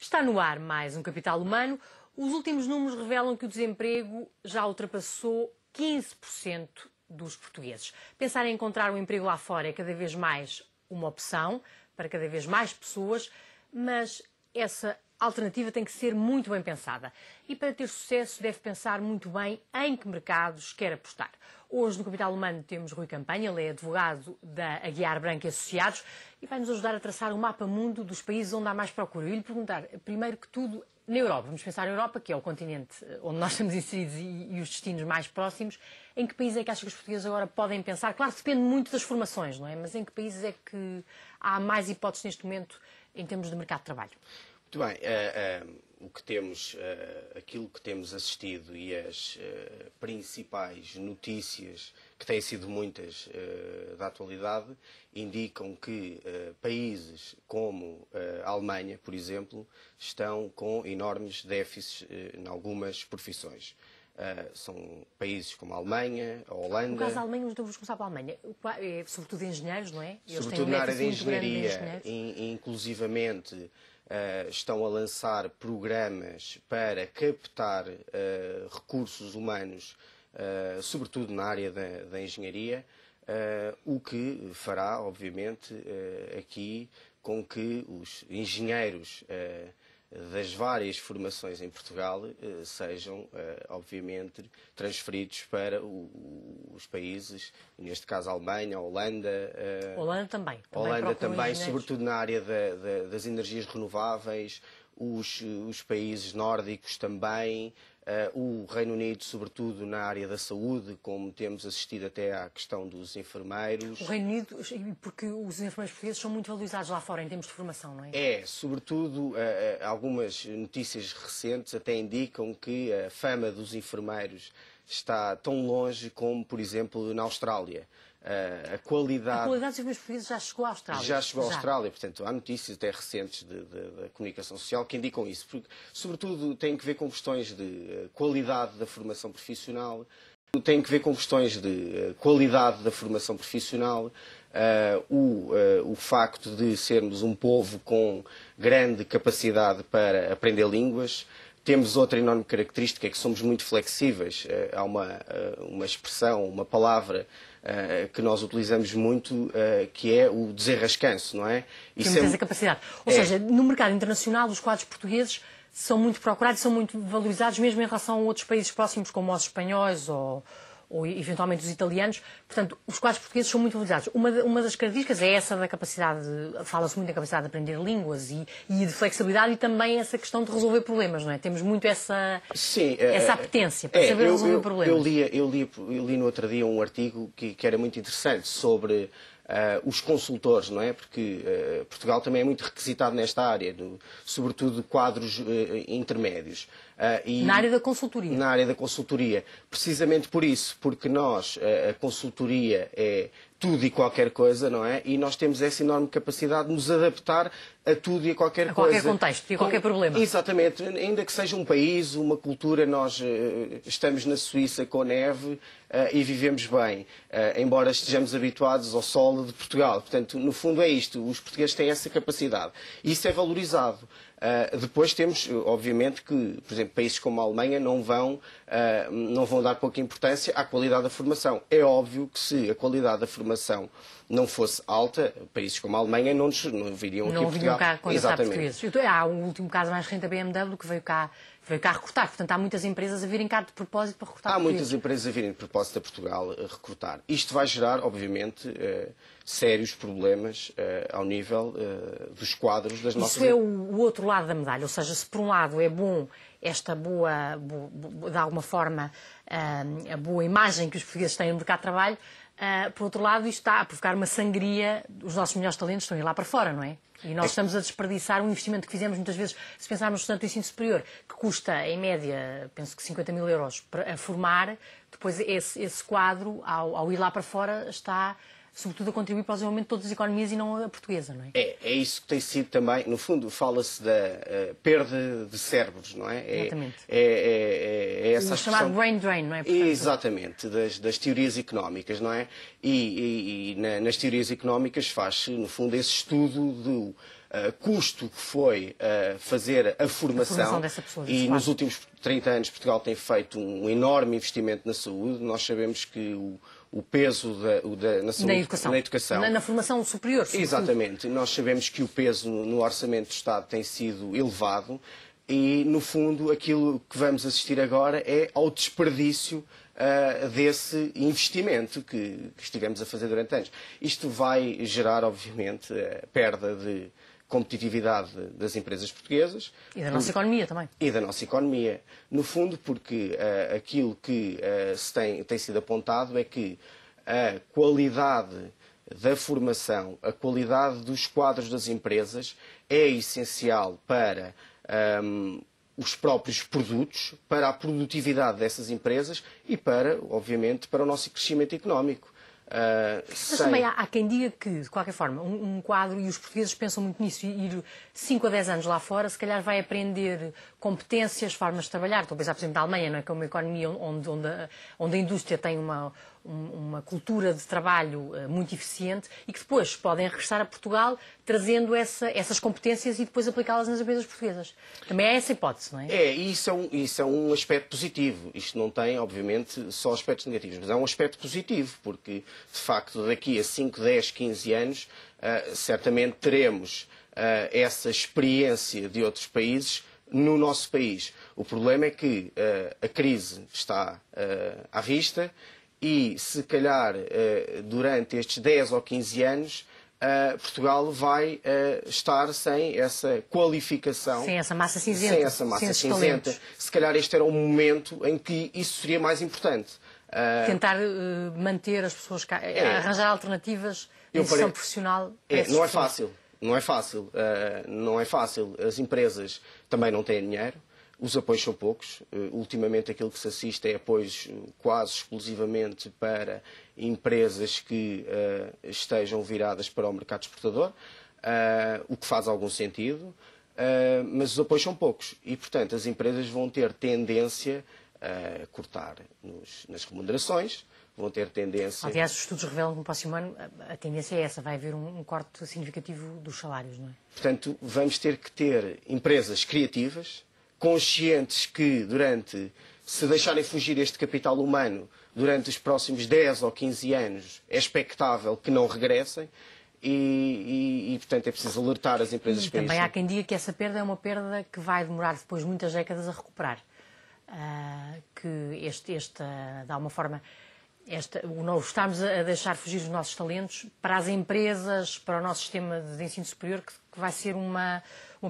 Está no ar mais um Capital Humano. Os últimos números revelam que o desemprego já ultrapassou 15% dos portugueses. Pensar em encontrar um emprego lá fora é cada vez mais uma opção para cada vez mais pessoas, mas essa alternativa tem que ser muito bem pensada. E para ter sucesso deve pensar muito bem em que mercados quer apostar. Hoje no Capital Humano temos Rui Campanha, ele é advogado da Aguiar Branco e Associados e vai nos ajudar a traçar o mapa mundo dos países onde há mais procura. Eu lhe perguntar, primeiro que tudo, na Europa, vamos pensar na Europa, que é o continente onde nós estamos inseridos e os destinos mais próximos, em que países é que acha que os portugueses agora podem pensar? Claro que depende muito das formações, não é? Mas em que países é que há mais hipóteses neste momento em termos de mercado de trabalho? Muito bem, o que temos, aquilo que temos assistido e as principais notícias, que têm sido muitas da atualidade, indicam que países como a Alemanha, por exemplo, estão com enormes déficits em algumas profissões. São países como a Alemanha, a Holanda... No caso da Alemanha, vamos começar pela Alemanha. É, sobretudo engenheiros, não é? Eles sobretudo na área de engenharia, inclusivamente... estão a lançar programas para captar recursos humanos, sobretudo na área da engenharia, o que fará, obviamente, aqui com que os engenheiros das várias formações em Portugal sejam, obviamente, transferidos para os países, neste caso a Alemanha, a Holanda. Holanda também. Holanda também, sobretudo na área das energias renováveis, os países nórdicos também, o Reino Unido, sobretudo na área da saúde, como temos assistido até à questão dos enfermeiros. O Reino Unido, porque os enfermeiros portugueses são muito valorizados lá fora em termos de formação, não é? É, sobretudo, algumas notícias recentes até indicam que a fama dos enfermeiros está tão longe como, por exemplo, na Austrália. A qualidade dos enfermeiros portugueses já chegou à Austrália. Já chegou à Austrália, portanto, há notícias até recentes da comunicação social que indicam isso. Porque, sobretudo, tem que ver com questões de qualidade da formação profissional, tem que ver com questões de qualidade da formação profissional, o facto de sermos um povo com grande capacidade para aprender línguas. Temos outra enorme característica, é que somos muito flexíveis. Há uma expressão, uma palavra que nós utilizamos muito, que é o desenrascanço, não é? Temos essa capacidade. Ou seja, no mercado internacional, os quadros portugueses são muito procurados, são muito valorizados, mesmo em relação a outros países próximos, como os espanhóis ou eventualmente os italianos. Portanto, os quadros portugueses são muito valorizados. Uma das características é essa da capacidade, fala-se muito da capacidade de aprender línguas e de flexibilidade e também essa questão de resolver problemas, não é? Temos muito essa apetência para saber resolver problemas. Eu li no outro dia um artigo que era muito interessante sobre os consultores, não é? Porque Portugal também é muito requisitado nesta área, sobretudo quadros intermédios. Na área da consultoria. Na área da consultoria. Precisamente por isso, porque nós, a consultoria é tudo e qualquer coisa, não é? E nós temos essa enorme capacidade de nos adaptar a tudo e a qualquer coisa. A qualquer contexto e a qualquer problema. Exatamente. Ainda que seja um país, uma cultura, nós estamos na Suíça com neve e vivemos bem, embora estejamos habituados ao sol de Portugal. Portanto, no fundo é isto. Os portugueses têm essa capacidade. Isso é valorizado. Depois temos, obviamente, que, por exemplo, países como a Alemanha não vão dar pouca importância à qualidade da formação. É óbvio que se a qualidade da formação não fosse alta, países como a Alemanha não viriam aqui a Portugal. Não vinham cá contratar portugueses. Há o último caso mais recente da BMW que veio cá recrutar. Portanto, há muitas empresas a virem cá de propósito para recrutar portugueses. Há muitas empresas a virem de propósito a Portugal a recrutar. Isto vai gerar, obviamente, sérios problemas ao nível dos quadros das nossas... Isso é o outro lado da medalha. Ou seja, se por um lado é bom esta boa de alguma forma, a boa imagem que os portugueses têm no mercado de trabalho, por outro lado, isto está a provocar uma sangria. Os nossos melhores talentos estão a ir lá para fora, não é? E nós estamos a desperdiçar um investimento que fizemos muitas vezes, se pensarmos no estudante do ensino superior, que custa, em média, penso que 50 mil euros a formar, depois esse quadro, ao ir lá para fora, está sobretudo a contribuir para o desenvolvimento de todas as economias e não a portuguesa, não é? É isso que tem sido também, no fundo, fala-se da perda de cérebros, não é? Exatamente. Essa o chamado brain drain, não é? Portanto, exatamente, das teorias económicas, não é? Nas teorias económicas faz-se, no fundo, esse estudo do custo que foi fazer a formação dessa pessoa, e claro. Nos últimos 30 anos Portugal tem feito um enorme investimento na saúde. Nós sabemos que o peso na saúde, na educação. Na formação superior. Sobretudo. Exatamente. Nós sabemos que o peso no orçamento do Estado tem sido elevado e, no fundo, aquilo que vamos assistir agora é ao desperdício desse investimento que estivemos a fazer durante anos. Isto vai gerar, obviamente, a perda de competitividade das empresas portuguesas. E da nossa economia também. E da nossa economia. No fundo, porque aquilo que tem sido apontado é que a qualidade da formação, a qualidade dos quadros das empresas é essencial para os próprios produtos, para a produtividade dessas empresas e para, obviamente, para o nosso crescimento económico. Mas também há quem diga que, de qualquer forma, um quadro, e os portugueses pensam muito nisso, ir 5 a 10 anos lá fora, se calhar vai aprender competências, formas de trabalhar. Estou a pensar, por exemplo, na Alemanha, não é? Que é uma economia onde a indústria tem uma cultura de trabalho muito eficiente e que depois podem regressar a Portugal trazendo essas competências e depois aplicá-las nas empresas portuguesas. Também há essa hipótese, não é? Isso é um aspecto positivo. Isto não tem, obviamente, só aspectos negativos, mas é um aspecto positivo, porque, de facto, daqui a 5, 10, 15 anos, certamente teremos essa experiência de outros países no nosso país. O problema é que a crise está à vista e, se calhar, durante estes 10 ou 15 anos, Portugal vai estar sem essa qualificação. Sem essa massa cinzenta. Sem essa massa cinzenta. Se calhar este era um momento em que isso seria mais importante. Tentar manter as pessoas cá, arranjar alternativas de inserção profissional. Não é fácil. Não é fácil. Não é fácil. As empresas também não têm dinheiro. Os apoios são poucos. Ultimamente aquilo que se assiste é apoios quase exclusivamente para empresas que estejam viradas para o mercado exportador, o que faz algum sentido, mas os apoios são poucos e, portanto, as empresas vão ter tendência a cortar nas remunerações, vão ter tendência... Aliás, os estudos revelam que no próximo ano a tendência é essa, vai haver um corte significativo dos salários, não é? Portanto, vamos ter que ter empresas criativas, conscientes que, se deixarem fugir este capital humano durante os próximos 10 ou 15 anos, é expectável que não regressem e portanto, é preciso alertar as empresas para isso. Também há quem diga que essa perda é uma perda que vai demorar depois muitas décadas a recuperar. Que de alguma forma, o estarmos a deixar fugir os nossos talentos para as empresas, para o nosso sistema de ensino superior, que vai ser uma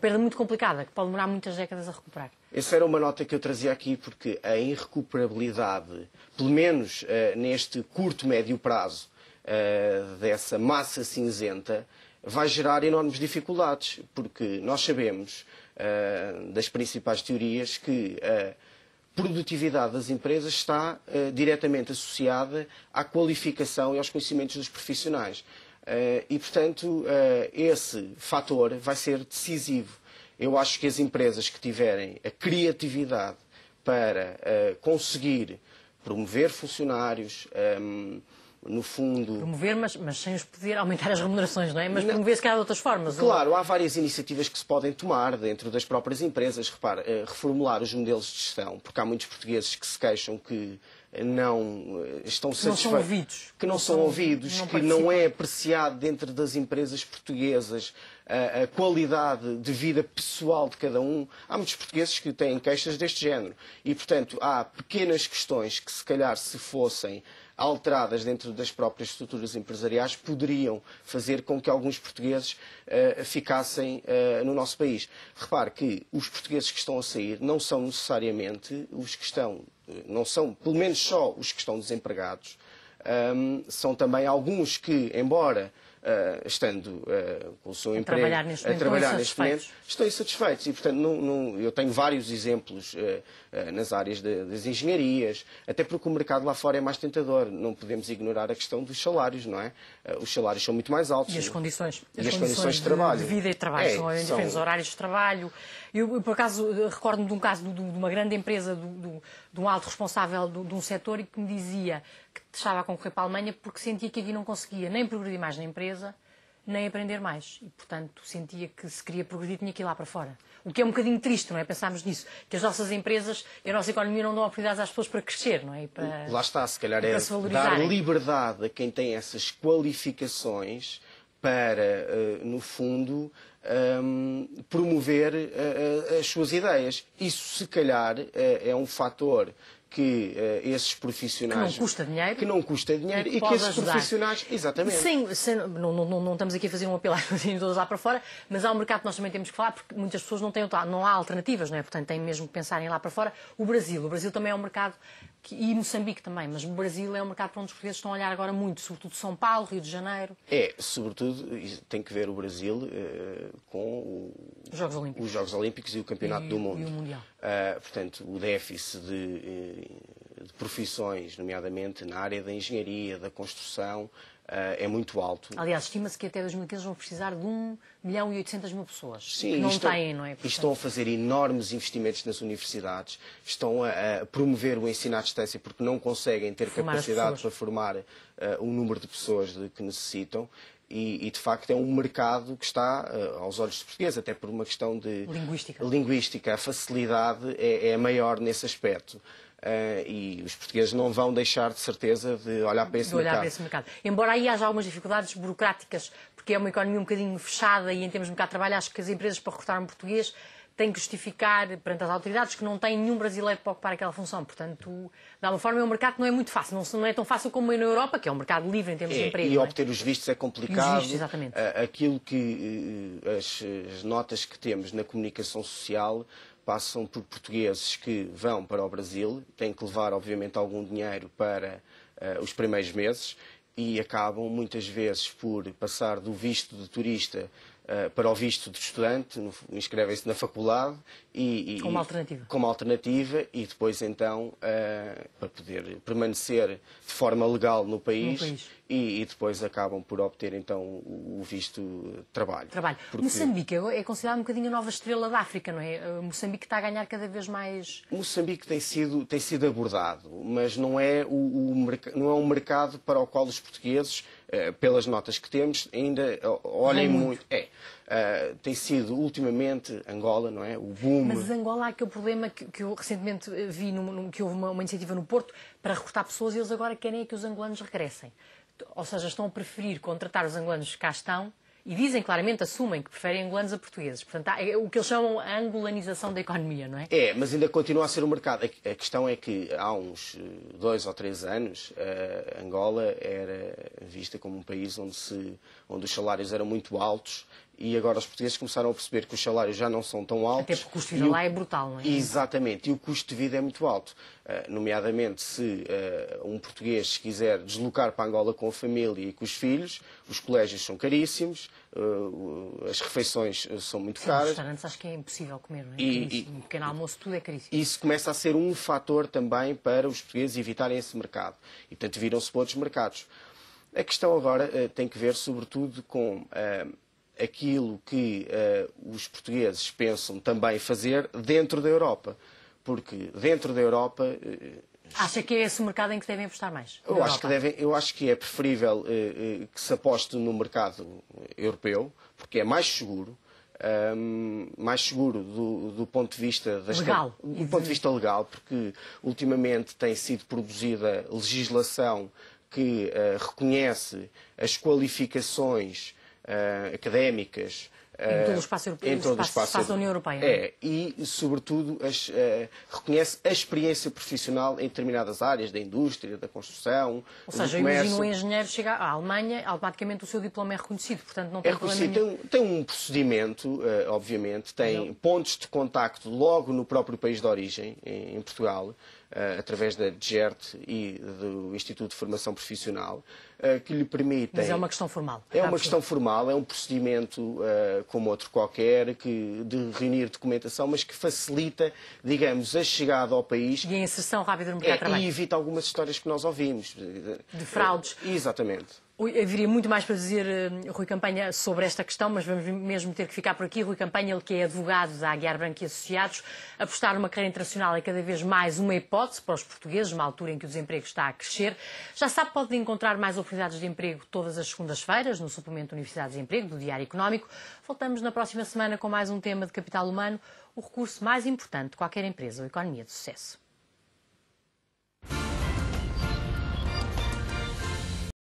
perda muito complicada, que pode demorar muitas décadas a recuperar. Essa era uma nota que eu trazia aqui, porque a irrecuperabilidade, pelo menos neste curto, médio prazo, dessa massa cinzenta, vai gerar enormes dificuldades, porque nós sabemos, das principais teorias, que a produtividade das empresas está diretamente associada à qualificação e aos conhecimentos dos profissionais. E, portanto, esse fator vai ser decisivo. Eu acho que as empresas que tiverem a criatividade para conseguir promover funcionários, no fundo... Promover, mas sem os poder aumentar as remunerações, não é? Mas promover, se calhar, de outras formas. Claro, há várias iniciativas que se podem tomar dentro das próprias empresas. Repare, reformular os modelos de gestão, porque há muitos portugueses que se queixam que não estão satisfeitos, que não são ouvidos, que não é apreciado dentro das empresas portuguesas a qualidade de vida pessoal de cada um. Há muitos portugueses que têm queixas deste género e, portanto, há pequenas questões que, se calhar, se fossem alteradas dentro das próprias estruturas empresariais, poderiam fazer com que alguns portugueses ficassem no nosso país. Repare que os portugueses que estão a sair não são necessariamente os que estão, não são pelo menos só os que estão desempregados, são também alguns que, embora estando com o seu a emprego, trabalhar neste momento, estão insatisfeitos. E, portanto, eu tenho vários exemplos nas áreas das engenharias, até porque o mercado lá fora é mais tentador. Não podemos ignorar a questão dos salários, não é? Os salários são muito mais altos. E as condições, de trabalho. De vida e de trabalho. São diferentes horários de trabalho. Eu, por acaso, recordo-me de um caso de uma grande empresa, de um alto responsável de um setor, e que me dizia que estava a concorrer para a Alemanha porque sentia que aqui não conseguia nem progredir mais na empresa, nem aprender mais. E, portanto, sentia que se queria progredir tinha que ir lá para fora. O que é um bocadinho triste, não é? Pensarmos nisso. Que as nossas empresas e a nossa economia não dão oportunidades às pessoas para crescer, não é? Lá está, se calhar é dar liberdade a quem tem essas qualificações para, no fundo, promover as suas ideias. Isso, se calhar, é um fator que esses profissionais... Que não custa dinheiro. Que não custa dinheiro e que esses profissionais... Exatamente. Sim, não estamos aqui a fazer um apelo às todas lá para fora, mas há um mercado que nós também temos que falar, porque muitas pessoas não há alternativas, não é? Portanto, têm mesmo que pensar em ir lá para fora. O Brasil também é um mercado, e Moçambique também, mas o Brasil é um mercado para onde os portugueses estão a olhar agora muito, sobretudo São Paulo, Rio de Janeiro. Sobretudo, tem que ver o Brasil com os Jogos Olímpicos e o Campeonato do Mundo. E o Mundial. Portanto, o déficit de profissões, nomeadamente na área da engenharia, da construção, é muito alto. Aliás, estima-se que até 2015 vão precisar de 1.800.000 pessoas. Sim, que não têm, não é? Portanto... Estão a fazer enormes investimentos nas universidades, estão a promover o ensino à distância porque não conseguem ter capacidade para formar o número de pessoas que necessitam. E, de facto, é um mercado que está aos olhos dos portugueses, até por uma questão de linguística. A facilidade é maior nesse aspecto. E os portugueses não vão deixar, de certeza, de olhar para esse mercado. Embora aí haja algumas dificuldades burocráticas, porque é uma economia um bocadinho fechada e, em termos de mercado de trabalho, acho que as empresas, para recrutar um português, têm que justificar perante as autoridades que não têm nenhum brasileiro para ocupar aquela função. Portanto, de alguma forma, é um mercado que não é muito fácil. Não é tão fácil como é na Europa, que é um mercado livre em termos de emprego. E obter os vistos é complicado. Os vistos, exatamente. Aquilo que as notas que temos na comunicação social passam por portugueses que vão para o Brasil, têm que levar, obviamente, algum dinheiro para os primeiros meses e acabam, muitas vezes, por passar do visto de turista para o visto de estudante, inscrevem-se na faculdade como alternativa e depois porque para poder permanecer de forma legal no país. E depois acabam por obter então o visto de trabalho. Porque... Moçambique é considerado um bocadinho a nova estrela da África, não é? Moçambique está a ganhar cada vez mais... Moçambique tem sido abordado, mas não é um mercado para o qual os portugueses, pelas notas que temos, ainda olhem muito. Tem sido ultimamente Angola, não é? O boom. Mas Angola há aquele problema que eu recentemente vi, que houve uma iniciativa no Porto para recrutar pessoas e eles agora querem que os angolanos regressem. Ou seja, estão a preferir contratar os angolanos que cá estão e dizem claramente, assumem que preferem angolanos a portugueses. Portanto, é o que eles chamam a angolanização da economia, não é? Mas ainda continua a ser um mercado. A questão é que há uns 2 ou 3 anos, Angola era vista como um país onde os salários eram muito altos e agora os portugueses começaram a perceber que os salários já não são tão altos. Até porque o custo de vida lá é brutal, não é? Exatamente, e o custo de vida é muito alto. Nomeadamente, se um português quiser deslocar para Angola com a família e com os filhos, os colégios são caríssimos, as refeições são muito caras. Os restaurantes acho que é impossível comer, não é? Um pequeno almoço, tudo é caríssimo. Isso começa a ser um fator também para os portugueses evitarem esse mercado. E, portanto, viram-se para outros mercados. A questão agora tem que ver, sobretudo, com aquilo que os portugueses pensam também fazer dentro da Europa. Porque dentro da Europa... Acha que é esse o mercado em que devem apostar mais? Eu acho que é preferível que se aposte no mercado europeu, porque é mais seguro do ponto de vista legal. Do ponto de vista legal, porque ultimamente tem sido produzida legislação que reconhece as qualificações académicas em todo o espaço europeu, espaço da União Europeia. E, sobretudo, reconhece a experiência profissional em determinadas áreas, da indústria, da construção, ou seja, imagina um engenheiro chega à Alemanha, automaticamente o seu diploma é reconhecido, portanto não tem problema nenhum. Tem um procedimento, obviamente, tem pontos de contacto logo no próprio país de origem, em Portugal, através da DGERT e do Instituto de Formação Profissional, que lhe permitem... Mas é uma questão formal. É uma questão formal, é um procedimento como outro qualquer, de reunir documentação, mas que facilita, digamos, a chegada ao país. E a inserção rápida no mercado de trabalho. E evita algumas histórias que nós ouvimos. De fraudes. Exatamente. Haveria muito mais para dizer, Rui Campanha, sobre esta questão, mas vamos mesmo ter que ficar por aqui. Rui Campanha, ele que é advogado da Aguiar Branco e Associados, apostar numa carreira internacional é cada vez mais uma hipótese para os portugueses, numa altura em que o desemprego está a crescer. Já sabe, pode encontrar mais oportunidades de emprego todas as segundas-feiras, no suplemento Universidade de Desemprego, do Diário Económico. Voltamos na próxima semana com mais um tema de capital humano, o recurso mais importante de qualquer empresa ou economia de sucesso.